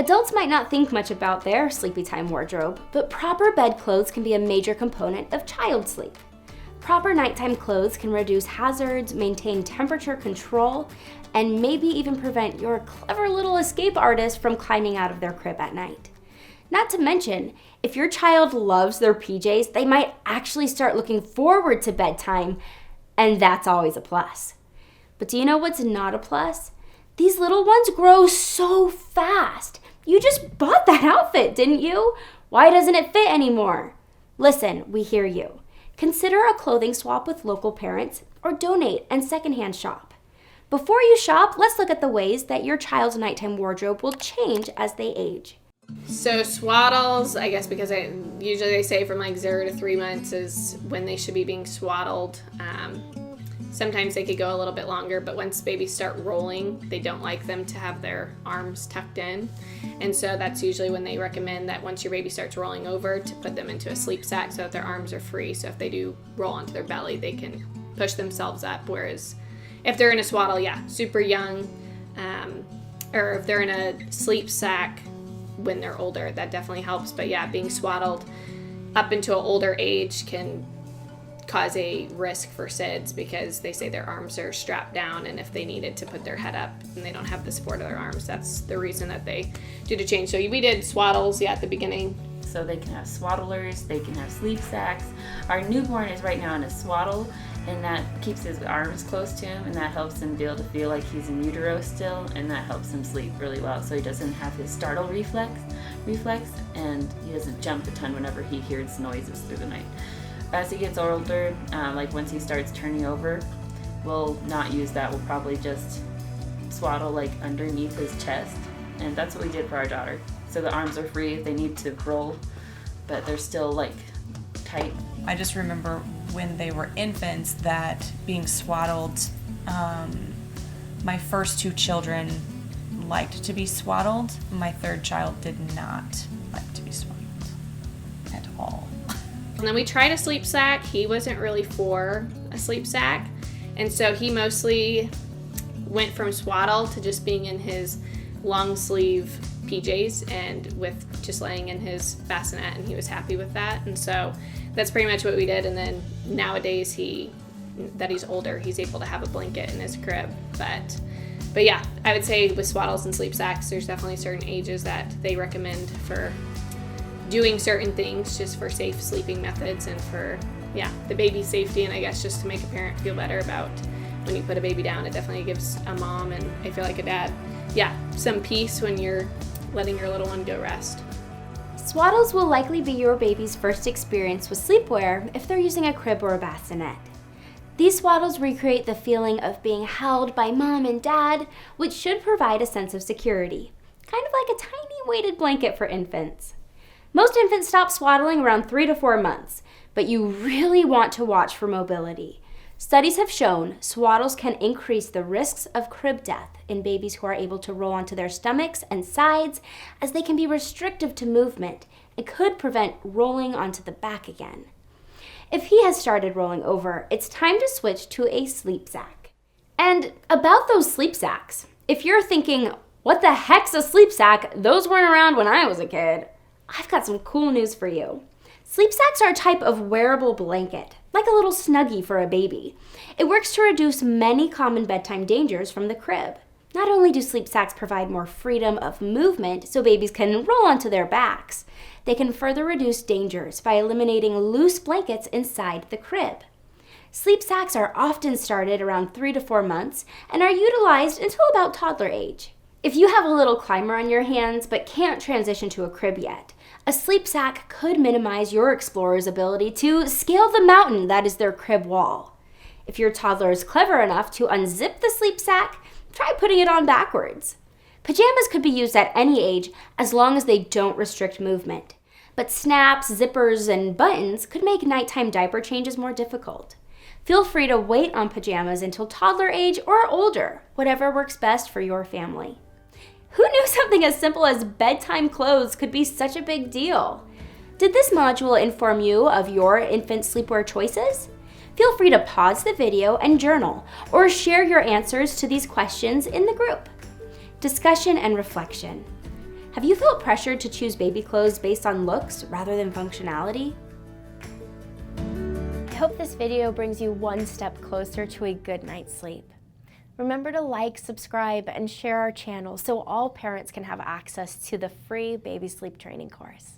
Adults might not think much about their sleepy time wardrobe, but proper bedclothes can be a major component of child sleep. Proper nighttime clothes can reduce hazards, maintain temperature control, and maybe even prevent your clever little escape artist from climbing out of their crib at night. Not to mention, if your child loves their PJs, they might actually start looking forward to bedtime, and that's always a plus. But do you know what's not a plus? These little ones grow so fast. You just bought that outfit, didn't you? Why doesn't it fit anymore? Listen, we hear you. Consider a clothing swap with local parents or donate and secondhand shop. Before you shop, let's look at the ways that your child's nighttime wardrobe will change as they age. So swaddles, I guess because usually they say from like 0 to 3 months is when they should be being swaddled. Sometimes they could go a little bit longer, but once babies start rolling, they don't like them to have their arms tucked in. And so that's usually when they recommend that once your baby starts rolling over to put them into a sleep sack so that their arms are free. So if they do roll onto their belly, they can push themselves up. Whereas if they're in a swaddle, super young, or if they're in a sleep sack when they're older, that definitely helps. But being swaddled up into an older age can cause a risk for SIDS because they say their arms are strapped down, and if they needed to put their head up and they don't have the support of their arms, that's the reason that they do the change. So we did swaddles at the beginning. So they can have swaddlers, they can have sleep sacks. Our newborn is right now in a swaddle, and that keeps his arms close to him, and that helps him be able to feel like he's in utero still, and that helps him sleep really well so he doesn't have his startle reflex, and he doesn't jump a ton whenever he hears noises through the night. As he gets older, like once he starts turning over, we'll not use that. We'll probably just swaddle like underneath his chest, and that's what we did for our daughter. So the arms are free, they need to roll, but they're still like tight. I just remember when they were infants that being swaddled, my first 2 children liked to be swaddled. My 3rd child did not like to be swaddled at all. And then we tried a sleep sack. He wasn't really for a sleep sack. And so he mostly went from swaddle to just being in his long sleeve PJs and with just laying in his bassinet, and he was happy with that. And so that's pretty much what we did. And then nowadays that he's older, he's able to have a blanket in his crib. But I would say with swaddles and sleep sacks, there's definitely certain ages that they recommend for doing certain things just for safe sleeping methods and for the baby's safety, and I guess just to make a parent feel better about when you put a baby down. It definitely gives a mom, and I feel like a dad, some peace when you're letting your little one go rest. Swaddles will likely be your baby's first experience with sleepwear if they're using a crib or a bassinet. These swaddles recreate the feeling of being held by mom and dad, which should provide a sense of security, kind of like a tiny weighted blanket for infants. Most infants stop swaddling around 3 to 4 months, but you really want to watch for mobility. Studies have shown swaddles can increase the risks of crib death in babies who are able to roll onto their stomachs and sides, as they can be restrictive to movement and could prevent rolling onto the back again. If he has started rolling over, it's time to switch to a sleep sack. And about those sleep sacks, if you're thinking, what the heck's a sleep sack? Those weren't around when I was a kid. I've got some cool news for you. Sleep sacks are a type of wearable blanket, like a little snuggie for a baby. It works to reduce many common bedtime dangers from the crib. Not only do sleep sacks provide more freedom of movement so babies can roll onto their backs, they can further reduce dangers by eliminating loose blankets inside the crib. Sleep sacks are often started around 3 to 4 months and are utilized until about toddler age. If you have a little climber on your hands but can't transition to a crib yet, a sleep sack could minimize your explorer's ability to scale the mountain that is their crib wall. If your toddler is clever enough to unzip the sleep sack, try putting it on backwards. Pajamas could be used at any age as long as they don't restrict movement. But snaps, zippers, and buttons could make nighttime diaper changes more difficult. Feel free to wait on pajamas until toddler age or older, whatever works best for your family. Who knew something as simple as bedtime clothes could be such a big deal? Did this module inform you of your infant sleepwear choices? Feel free to pause the video and journal, or share your answers to these questions in the group. Discussion and reflection. Have you felt pressured to choose baby clothes based on looks rather than functionality? I hope this video brings you one step closer to a good night's sleep. Remember to like, subscribe, and share our channel so all parents can have access to the free baby sleep training course.